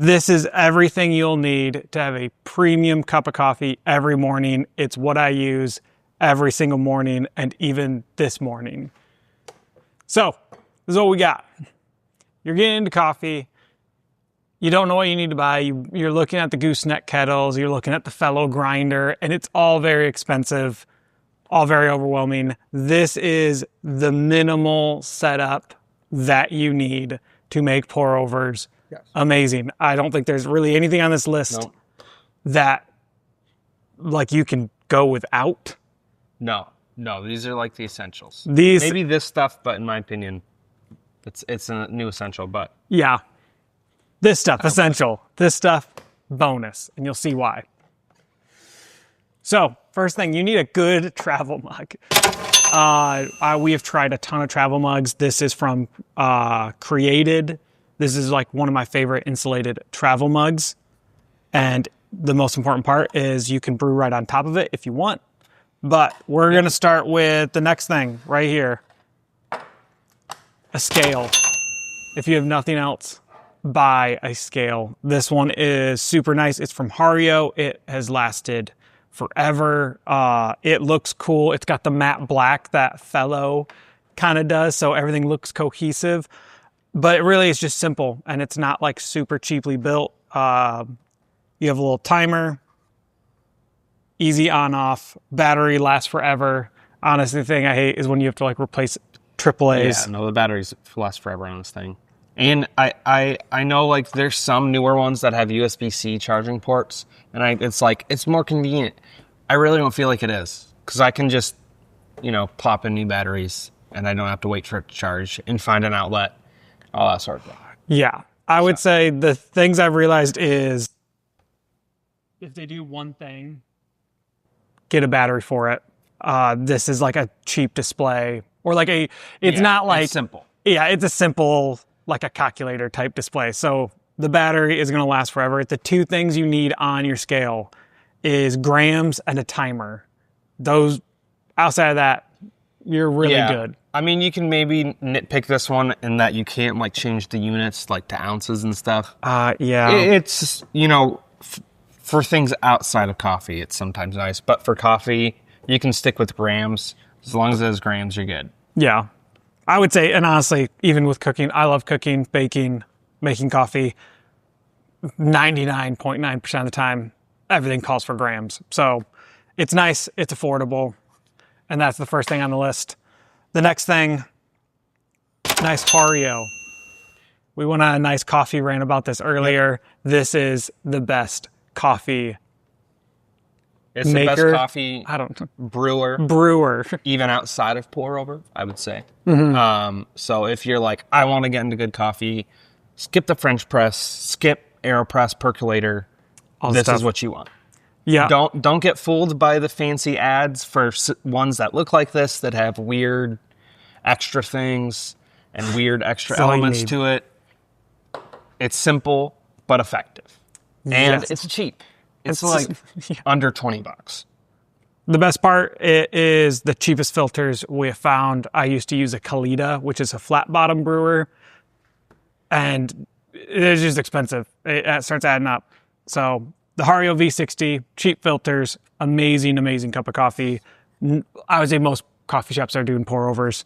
This is everything you'll need to have a premium cup of coffee every morning. It's what I use every single morning and even this morning. So, this is what we got. You're getting into coffee. You don't know what you need to buy. You're looking at the gooseneck kettles. You're looking at the fellow grinder, and it's all very expensive, all very overwhelming. This is the minimal setup that you need to make pour-overs. Yes. Amazing. I don't think there's really anything on this list that like you can go without. No, these are like the essentials. Maybe this stuff, but in my opinion, it's a new essential, but yeah. This stuff, essential. This stuff, bonus, and you'll see why. So, first thing, you need a good travel mug. We have tried a ton of travel mugs. This is from Created. This is like one of my favorite insulated travel mugs. And the most important part is you can brew right on top of it if you want. But we're going to start with the next thing right here. A scale. If you have nothing else, buy a scale. This one is super nice. It's from Hario. It has lasted forever. It looks cool. It's got the matte black that Fellow kind of does, so everything looks cohesive. But it really is just simple, and it's not like super cheaply built. You have a little timer, easy on off, battery lasts forever. Honestly, the thing I hate is when you have to like replace AAAs. Yeah, no, the batteries last forever on this thing. And I know like there's some newer ones that have USB-C charging ports, and it's more convenient. I really don't feel like it is, because I can just, plop in new batteries, and I don't have to wait for it to charge and find an outlet, all that sort of thing. Yeah, I would say the things I've realized is if they do one thing, get a battery for it. This is like a cheap display, or like not like it's simple. Yeah, it's a simple, like a calculator type display. So the battery is going to last forever. The two things you need on your scale is grams and a timer. Those, outside of that, you're really good. I mean, you can maybe nitpick this one in that you can't like change the units like to ounces and stuff. Yeah. It's, for things outside of coffee, it's sometimes nice. But for coffee, you can stick with grams. As long as it has grams, you're good. Yeah. I would say, and honestly, even with cooking, I love cooking, baking, making coffee. 99.9% of the time, everything calls for grams. So it's nice, it's affordable, and that's the first thing on the list. The next thing, nice Hario. We went on a nice coffee rant about this earlier. This is the best coffee It's maker. The best coffee brewer, even outside of pour over, I would say. Mm-hmm. So if you're like, I want to get into good coffee, skip the French press, skip AeroPress percolator. This is what you want. Yeah. Don't get fooled by the fancy ads for ones that look like this, that have weird extra things and weird extra elements to it. It's simple but effective, and it's cheap. It's like under $20. The best part is the cheapest filters we have found. I used to use a Kalita, which is a flat bottom brewer, and it's just expensive. It starts adding up. So the Hario V60, cheap filters, amazing, amazing cup of coffee. I would say most coffee shops are doing pour overs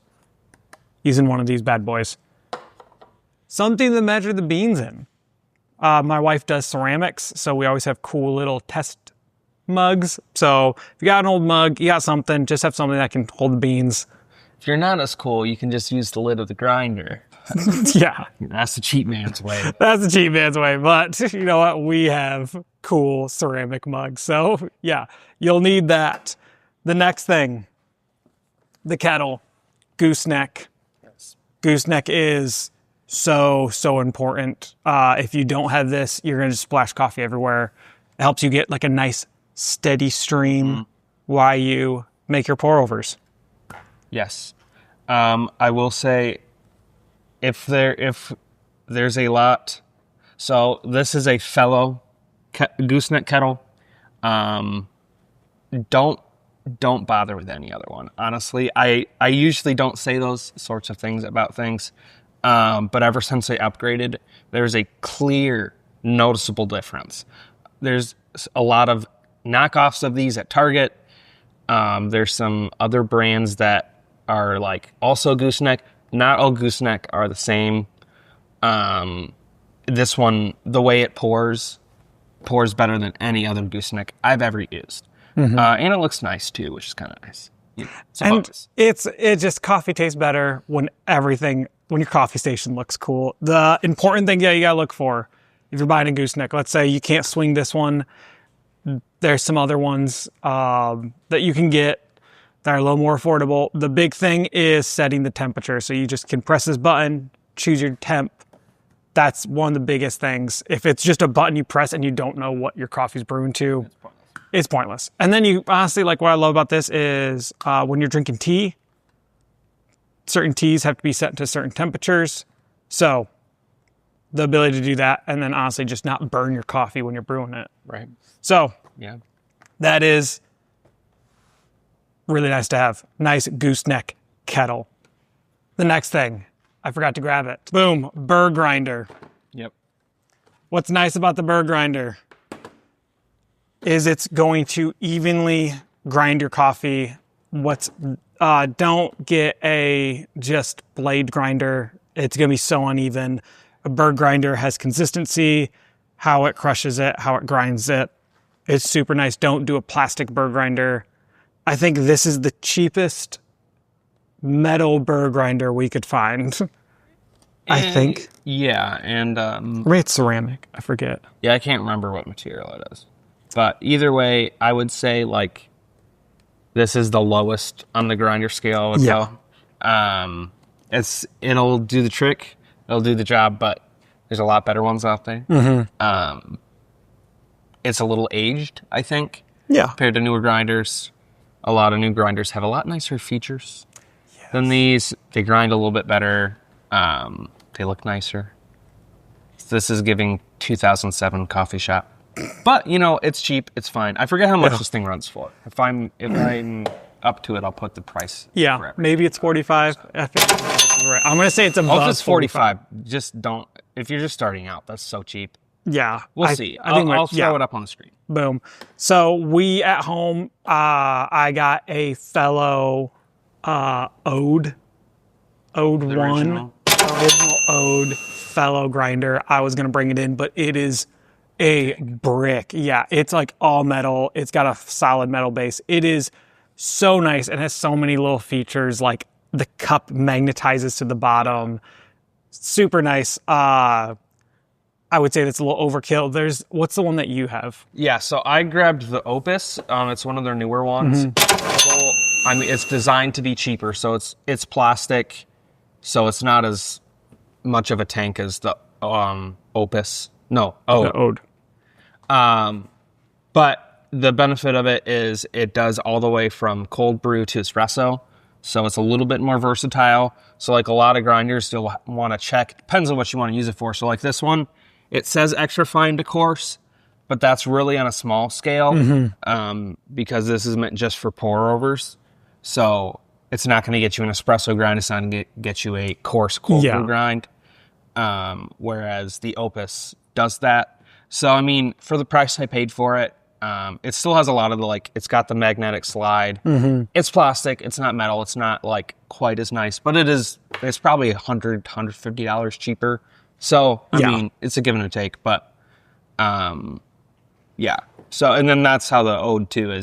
using one of these bad boys. Something to measure the beans in. My wife does ceramics, so we always have cool little test mugs. So if you got an old mug, you got something, just have something that can hold the beans. If you're not as cool, you can just use the lid of the grinder. Yeah. That's the cheap man's way. That's the cheap man's way, but you know what? We have cool ceramic mugs. So yeah, you'll need that. The next thing, the kettle, gooseneck. Yes. Gooseneck is so important. If you don't have this, you're going to splash coffee everywhere. It helps you get like a nice steady stream while you make your pour overs. Yes. I will say if there's a lot, so this is a Fellow gooseneck kettle. Don't bother with any other one. Honestly, I usually don't say those sorts of things about things. But ever since they upgraded, there's a clear noticeable difference. There's a lot of knockoffs of these at Target. There's some other brands that are like also gooseneck. Not all gooseneck are the same. This one, the way it pours better than any other gooseneck I've ever used. And it looks nice too, which is kind of nice. You know, and it just coffee tastes better when your coffee station looks cool. The important thing, you gotta look for if you're buying a gooseneck. Let's say you can't swing this one. There's some other ones that you can get that are a little more affordable. The big thing is setting the temperature. So you just can press this button, choose your temp. That's one of the biggest things. If it's just a button you press and you don't know what your coffee's brewing to, it's pointless. And then you honestly, like what I love about this is when you're drinking tea, certain teas have to be set to certain temperatures. So the ability to do that, and then honestly just not burn your coffee when you're brewing it. Right. So yeah, that is really nice to have. Nice gooseneck kettle. The next thing, I forgot to grab it. Boom, burr grinder. Yep. What's nice about the burr grinder is it's going to evenly grind your coffee. Don't get a just blade grinder. It's going to be so uneven. A burr grinder has consistency, how it crushes it, how it grinds it. It's super nice. Don't do a plastic burr grinder. I think this is the cheapest metal burr grinder we could find. I think. Yeah, and maybe it's ceramic. I forget. Yeah, I can't remember what material it is. But either way, I would say like this is the lowest on the grinder scale. It'll do the trick. It'll do the job, but there's a lot better ones out there. It's a little aged, I think. Yeah. Compared to newer grinders. A lot of new grinders have a lot nicer features than these. They grind a little bit better. They look nicer. This is giving 2007 coffee shop. But, it's cheap. It's fine. I forget how much this thing runs for. If I'm up to it, I'll put the price. Yeah, maybe it's 45. I think I'm going to say it's above. Oh, if it's 45. Just don't. If you're just starting out, that's so cheap. Yeah. We'll see. I'll throw it up on the screen. Boom. So we at home, I got a fellow Ode 1. Original Ode fellow grinder. I was going to bring it in, but it is a brick. Yeah, it's like all metal. It's got a solid metal base. It is so nice and has so many little features, like the cup magnetizes to the bottom. Super nice. I would say that's a little overkill. What's the one that you have? Yeah, so I grabbed the Opus. It's one of their newer ones. I mean, it's designed to be cheaper, so it's plastic, so it's not as much of a tank as the Opus. No, Ode. But the benefit of it is it does all the way from cold brew to espresso, so it's a little bit more versatile. So like a lot of grinders, you'll want to check. Depends on what you want to use it for. So like this one, it says extra fine to coarse, but that's really on a small scale because this is meant just for pour overs. So it's not going to get you an espresso grind. It's not going to get you a coarse cold brew grind. Whereas the Opus does that. So, I mean, for the price I paid for it, it still has a lot of it's got the magnetic slide. It's plastic. It's not metal. It's not quite as nice, but it's probably $100, $150 cheaper. So, I mean, it's a give and a take, but, yeah. So, and then that's how the Ode 2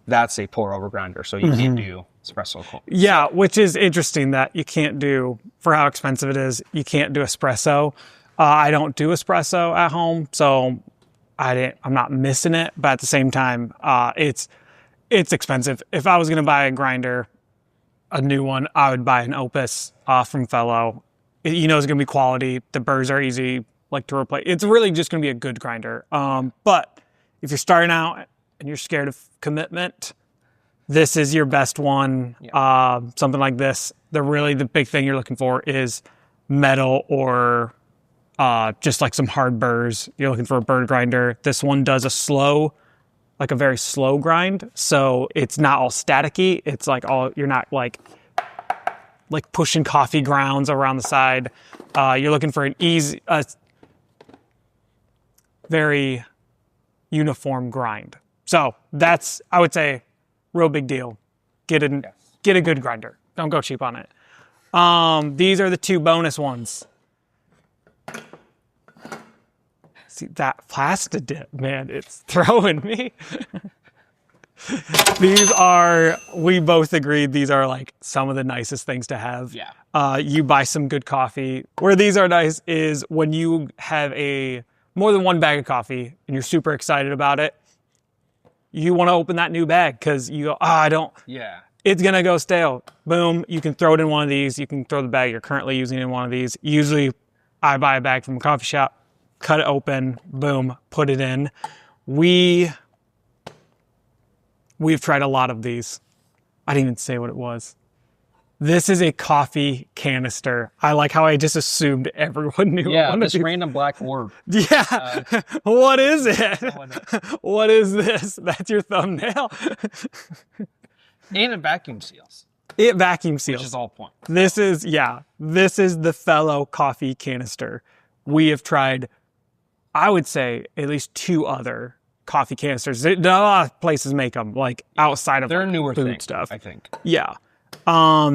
that's a pour over grinder. So you can't do espresso cold. Yeah, which is interesting that you can't do, for how expensive it is, you can't do espresso. I don't do espresso at home, so I'm not missing it, but at the same time, it's expensive. If I was going to buy a grinder, a new one, I would buy an Opus from Fellow. It's going to be quality. The burrs are easy to replace. It's really just going to be a good grinder. But if you're starting out and you're scared of commitment, this is your best one. Yeah. Something like this. The big thing you're looking for is metal or just some hard burrs. You're looking for a burr grinder. This one does a very slow grind. So it's not all staticky. It's you're not pushing coffee grounds around the side. You're looking for an easy, very uniform grind. So that's, I would say, real big deal. Get a good grinder. Don't go cheap on it. These are the 2 bonus ones. See that plastic dip, man, it's throwing me. We both agreed these are like some of the nicest things to have. Yeah. You buy some good coffee. Where these are nice is when you have more than 1 bag of coffee and you're super excited about it. You want to open that new bag because you go, Yeah. It's going to go stale. Boom. You can throw it in one of these. You can throw the bag you're currently using in one of these. Usually I buy a bag from a coffee shop, cut it open, boom, put it in. We've tried a lot of these. I didn't even say what it was. This is a coffee canister. I like how I just assumed everyone knew. Yeah, this random black orb. Yeah. What is it? What is this? That's your thumbnail? And it vacuum seals. It vacuum seals. Which is all point. This is the fellow coffee canister. We have tried, I would say, at least 2 other coffee canisters. A lot of places make them, like outside of They're newer food stuff. I think. Yeah.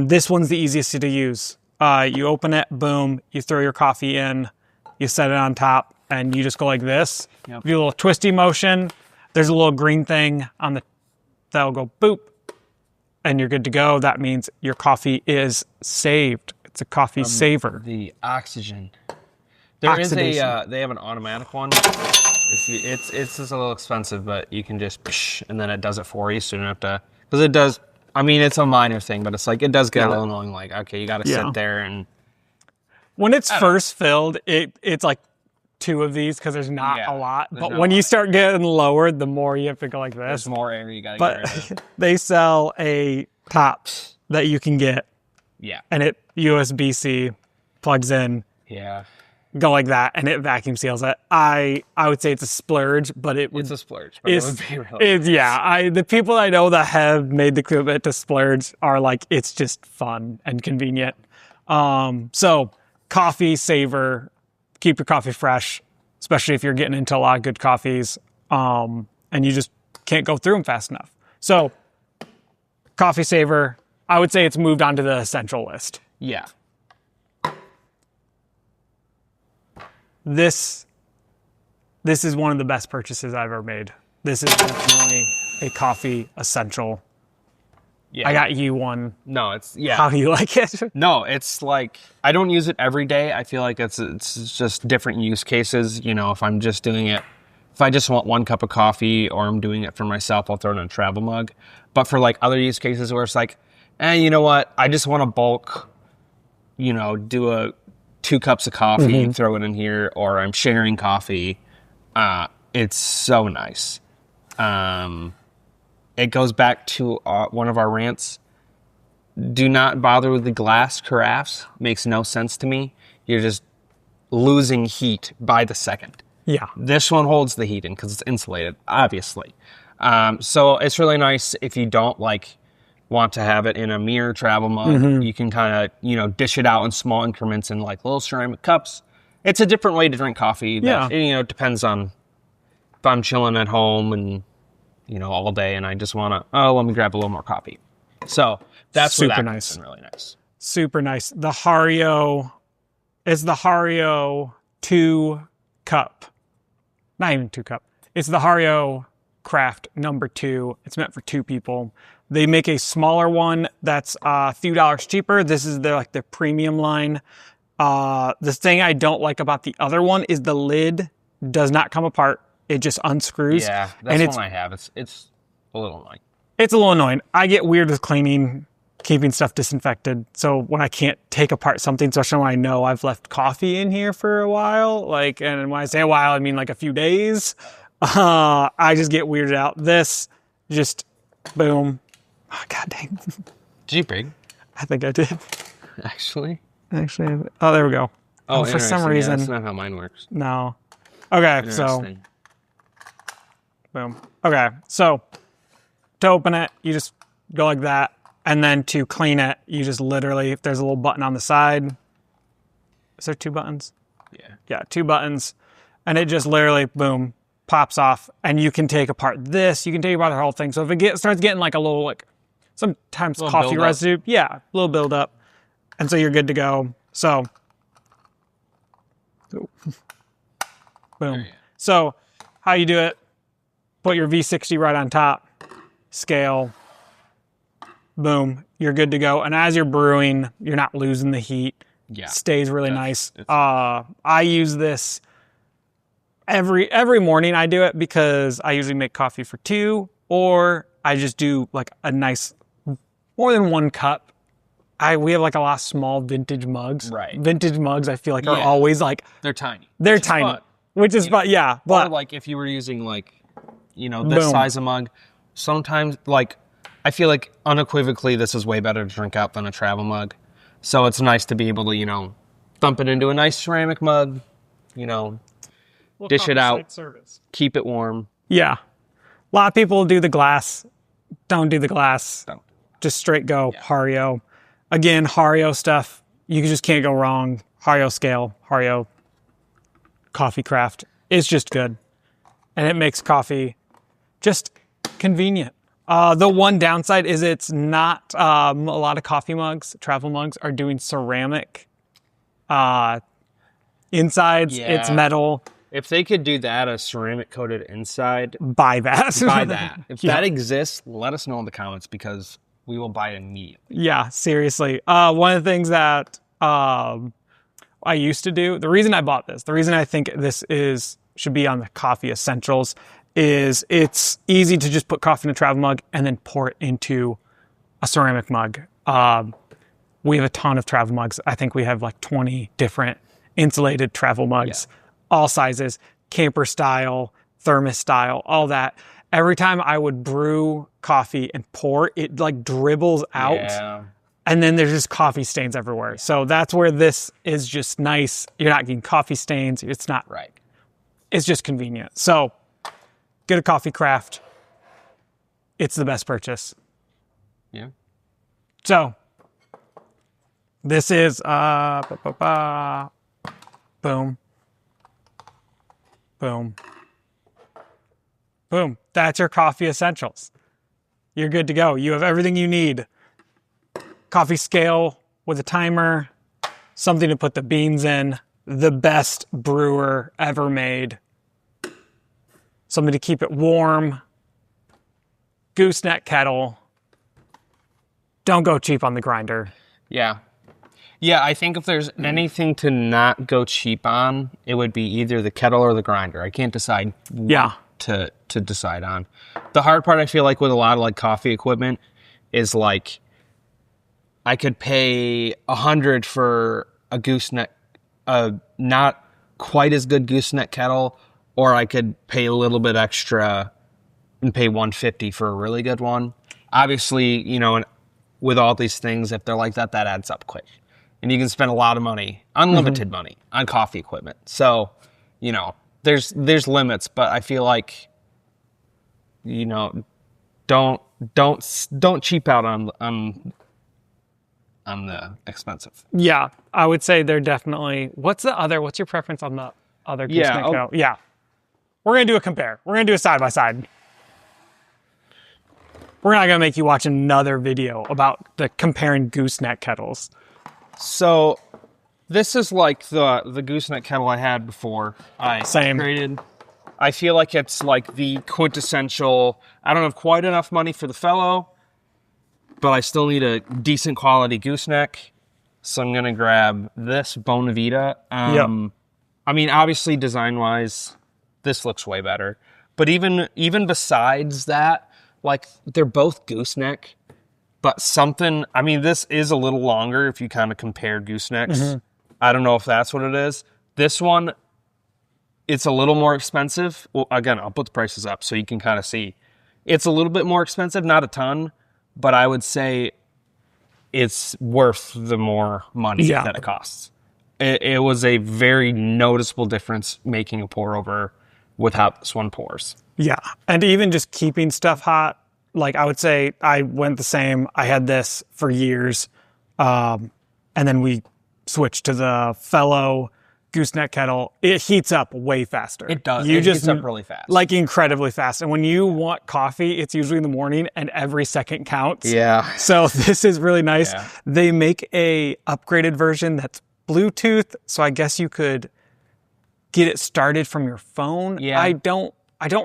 This one's the easiest to use. You open it, boom, you throw your coffee in, you set it on top, and you just go like this. Yep. Do a little twisty motion. There's a little green thing on that'll go boop, and you're good to go. That means your coffee is saved. It's a coffee saver. The oxygen. There is they have an automatic one. It's just a little expensive, but you can just, and then it does it for you, so you don't have to, because it does, I mean, it's a minor thing, but it's like, it does get a little annoying, like, okay, you got to sit there and. When it's first filled, it's like 2 of these, because there's not a lot, but when you start getting lowered, the more you have to go like this. There's more air you got to get rid of. They sell a top that you can get. Yeah. And it USB-C plugs in. Yeah. Go like that, and it vacuum seals it. I would say it's a splurge, but it's a splurge. But it would be really the people I know that have made the commitment to splurge are like, it's just fun and convenient. So coffee saver, keep your coffee fresh, especially if you're getting into a lot of good coffees, and you just can't go through them fast enough. So coffee saver, I would say it's moved onto the essential list. Yeah. This is one of the best purchases I've ever made. This is definitely a coffee essential. Yeah. I got you one. No, it's How do you like it? No, it's like, I don't use it every day. I feel like it's just different use cases. You know, if I'm just doing it, if I just want 1 cup of coffee or I'm doing it for myself, I'll throw it in a travel mug. But for like other use cases where it's like, you know what? I just want to bulk, do 2 cups of coffee, throw it in here, or I'm sharing coffee. It's so nice. It goes back to one of our rants. Do not bother with the glass carafes. Makes no sense to me. You're just losing heat by the second. Yeah. This one holds the heat in because it's insulated, obviously. So it's really nice if you don't want to have it in a mirror travel mug. You can kind of, dish it out in small increments in like little ceramic cups. It's a different way to drink coffee. It depends on if I'm chilling at home and, all day and I just want to, let me grab a little more coffee. So that's super where that nice. comes in really nice. Super nice. The Hario is the Hario 2 cup. Not even 2 cup. It's the Hario Craft number 2. It's meant for 2 people. They make a smaller one that's a few dollars cheaper. This is their premium line. The thing I don't like about the other one is the lid does not come apart. It just unscrews. Yeah, that's one I have. It's a little annoying. It's a little annoying. I get weird with cleaning, keeping stuff disinfected. So when I can't take apart something, especially when I know I've left coffee in here for a while, and when I say a while, I mean a few days, I just get weirded out. This, just boom. Oh, God dang. Did you bring? I think I did. Actually, oh, there we go. Oh, for some reason. Yeah, that's not how mine works. No. Okay, so. Boom. Okay, so to open it, you just go like that. And then to clean it, you just literally, if there's a little button on the side. Is there 2 buttons? Yeah. Yeah, 2 buttons. and it just literally, boom, pops off. And you can take apart this. You can take apart the whole thing. So if it starts getting like a little, like, sometimes coffee residue. Yeah, a little buildup. And so you're good to go. So, boom. So how you do it, put your V60 right on top, scale, boom, you're good to go. And as you're brewing, you're not losing the heat. Yeah. Stays really nice. I use this every morning. I do it because I usually make coffee for 2, or I just do like a nice, more than 1 cup. We have like a lot of small vintage mugs. Right. Vintage mugs, I feel like are always like, they're tiny. They're tiny. Fun. Which is fun, yeah. But or like if you were using like, this size of mug, sometimes like, I feel like unequivocally this is way better to drink out than a travel mug. So it's nice to be able to, dump it into a nice ceramic mug, dish it out, keep it warm. Yeah. A lot of people do the glass. Don't do the glass. Don't. Just straight go Hario. Again, Hario stuff, you just can't go wrong. Hario scale, Hario coffee craft is just good. And it makes coffee just convenient. The one downside is it's not, a lot of coffee mugs, travel mugs, are doing ceramic insides. Yeah. It's metal. If they could do that, a ceramic coated inside, buy that. Buy that. If that exists, let us know in the comments because we will buy it immediately. Yeah, seriously. One of the things that I used to do, the reason I bought this, the reason I think this should be on the coffee essentials is it's easy to just put coffee in a travel mug and then pour it into a ceramic mug. We have a ton of travel mugs. I think we have like 20 different insulated travel mugs, all sizes, camper style, thermos style, all that. Every time I would brew coffee and pour, it like dribbles out. Yeah. And then there's just coffee stains everywhere. So that's where this is just nice. You're not getting coffee stains. It's not right. It's just convenient. So get a coffee craft. It's the best purchase. Yeah. So this is boom. Boom. Boom. That's your coffee essentials. You're good to go. You have everything you need. Coffee scale with a timer, something to put the beans in, the best brewer ever made, something to keep it warm, gooseneck kettle. Don't go cheap on the grinder. Yeah. Yeah, I think if there's anything to not go cheap on, it would be either the kettle or the grinder. I can't decide what to decide on. The hard part I feel like with a lot of like coffee equipment is like I could pay $100 for a gooseneck, not quite as good gooseneck kettle, or I could pay a little bit extra and pay $150 for a really good one. Obviously, and with all these things, if they're like that, that adds up quick. And you can spend a lot of money, unlimited money, on coffee equipment. So, there's limits, but I feel like, don't cheap out on the expensive. Yeah, I would say they're definitely. What's your preference on the other gooseneck kettle? Yeah, we're gonna do a compare. We're gonna do a side by side. We're not gonna make you watch another video about the comparing gooseneck kettles. So this is like the gooseneck kettle I had before I created. I feel like it's like the quintessential. I don't have quite enough money for the fellow, but I still need a decent quality gooseneck. So I'm gonna grab this Bonavita. I mean, obviously design-wise, this looks way better. But even besides that, like they're both gooseneck. But this is a little longer if you kind of compare goosenecks. Mm-hmm. I don't know if that's what it is. This one, it's a little more expensive. Well, again, I'll put the prices up so you can kind of see. It's a little bit more expensive, not a ton, but I would say it's worth the more money that it costs. It was a very noticeable difference making a pour over with how this one pours. Yeah, and even just keeping stuff hot. Like I would say I went the same. I had this for years. And then we switched to the Fellow. gooseneck kettle, it heats up way faster. It does. You It just heats up really fast. like incredibly fast. And when you want coffee, it's usually in the morning, and every second counts. Yeah. So this is really nice. Yeah. They make a upgraded version that's Bluetooth, so I guess you could get it started from your phone. Yeah. I don't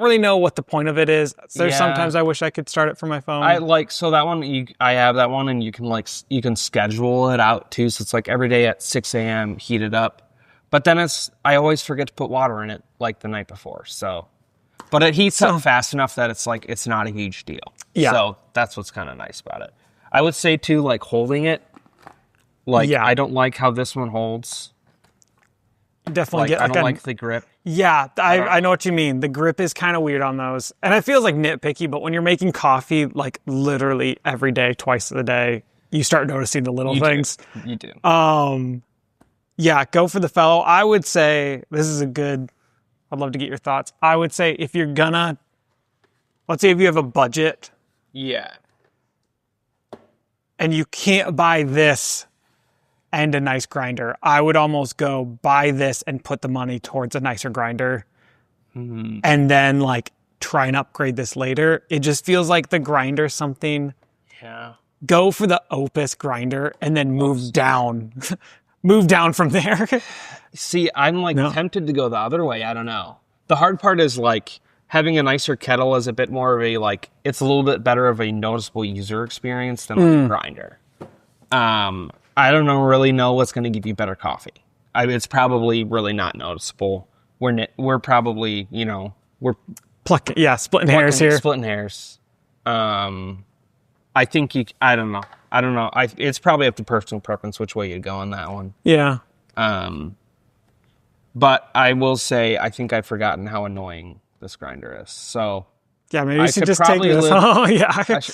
really know what the point of it is. There's Yeah. sometimes I wish I could start it from my phone. So that one, I have that one, and you can schedule it out too. So it's like every day at 6 a.m. heat it up. But then I always forget to put water in it like the night before. So, but it heats up fast enough that it's not a huge deal. Yeah. So that's what's kind of nice about it. I would say too, like holding it, like I don't like how this one holds. Definitely I don't like the grip. Yeah, I know what you mean. The grip is kind of weird on those. And it feels like nitpicky, but when you're making coffee like literally every day, twice a day, you start noticing the little things. You do. Yeah, go for the fellow. I would say this is I'd love to get your thoughts. I would say if you're let's say if you have a budget Yeah. and you can't buy this and a nice grinder, I would almost go buy this and put the money towards a nicer grinder. Mm-hmm. And then like try and upgrade this later. It just feels like the grinder something. Yeah. Go for the Opus grinder and then move down. Move down from there. See, I'm tempted to go the other way. I don't know. The hard part is like having a nicer kettle is a bit more of a it's a little bit better of a noticeable user experience than a grinder. I don't really know what's going to give you better coffee. It's probably really not noticeable. We're probably, we're splitting hairs here. Splitting hairs. I think I don't know. It's probably up to personal preference which way you go on that one. Yeah. But I will say, I think I've forgotten how annoying this grinder is. So yeah, maybe you should just take this. Oh yeah.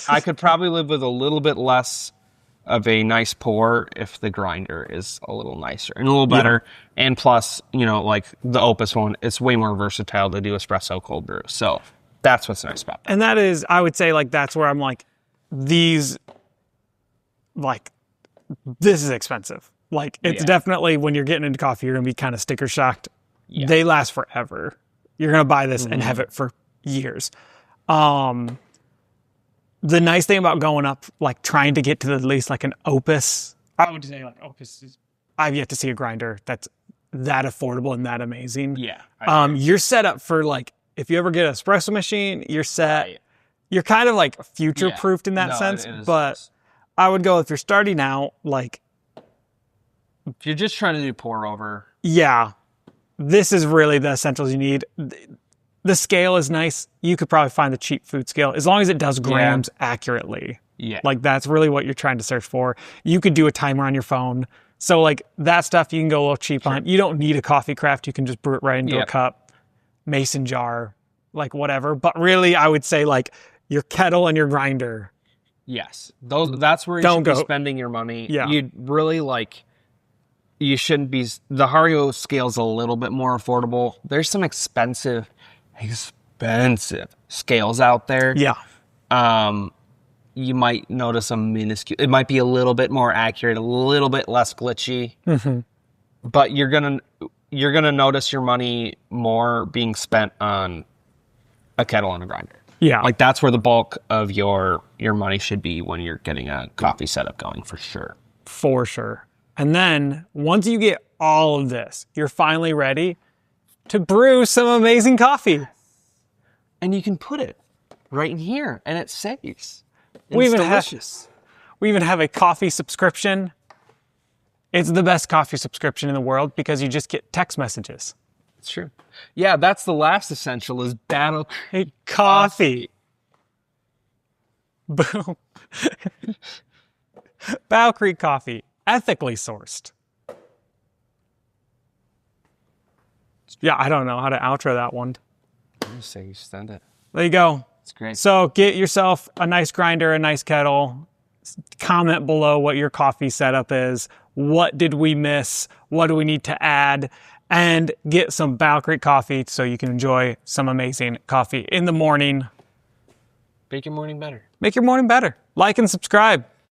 I could probably live with a little bit less of a nice pour if the grinder is a little nicer and a little better. Yeah. And plus, like the Opus one, it's way more versatile to do espresso cold brew. So that's what's nice about it. And that is, I would say, that's where I'm this is expensive. It's definitely, when you're getting into coffee, you're going to be kind of sticker shocked. Yeah. They last forever. You're going to buy this and have it for years. The nice thing about going up, trying to get to at least an Opus, I would say Opus is, I've yet to see a grinder that's that affordable and that amazing. Yeah. You're set up for if you ever get an espresso machine, you're set. Right. You're kind of future proofed in that sense. But I would go, if you're starting out, if you're just trying to do pour over. Yeah. This is really the essentials you need. The scale is nice. You could probably find the cheap food scale as long as it does grams accurately. Yeah. That's really what you're trying to search for. You could do a timer on your phone. So that stuff you can go a little cheap on. You don't need a coffee craft. You can just brew it right into a cup, mason jar, whatever. But really, I would say your kettle and your grinder. Yes. That's where you should be spending your money. Yeah. You'd really you shouldn't be. The Hario scale's a little bit more affordable. There's some expensive scales out there. Yeah. You might notice a minuscule. It might be a little bit more accurate, a little bit less glitchy. Mm-hmm. But you're gonna notice your money more being spent on a kettle and a grinder. Yeah. That's where the bulk of your money should be when you're getting a coffee setup going, for sure. For sure. And then once you get all of this, you're finally ready to brew some amazing coffee. And you can put it right in here, and it saves. It's delicious. We even have a coffee subscription. It's the best coffee subscription in the world because you just get text messages. It's true. Yeah, that's the last essential is Battle Creek coffee. Boom. Battle Creek coffee, ethically sourced. Yeah, I don't know how to outro that one. I'm gonna say you send it. There you go. It's great. So get yourself a nice grinder, a nice kettle. Comment below what your coffee setup is. What did we miss? What do we need to add? And get some Battle Creek coffee so you can enjoy some amazing coffee in the morning. Make your morning better. Make your morning better. Like and subscribe.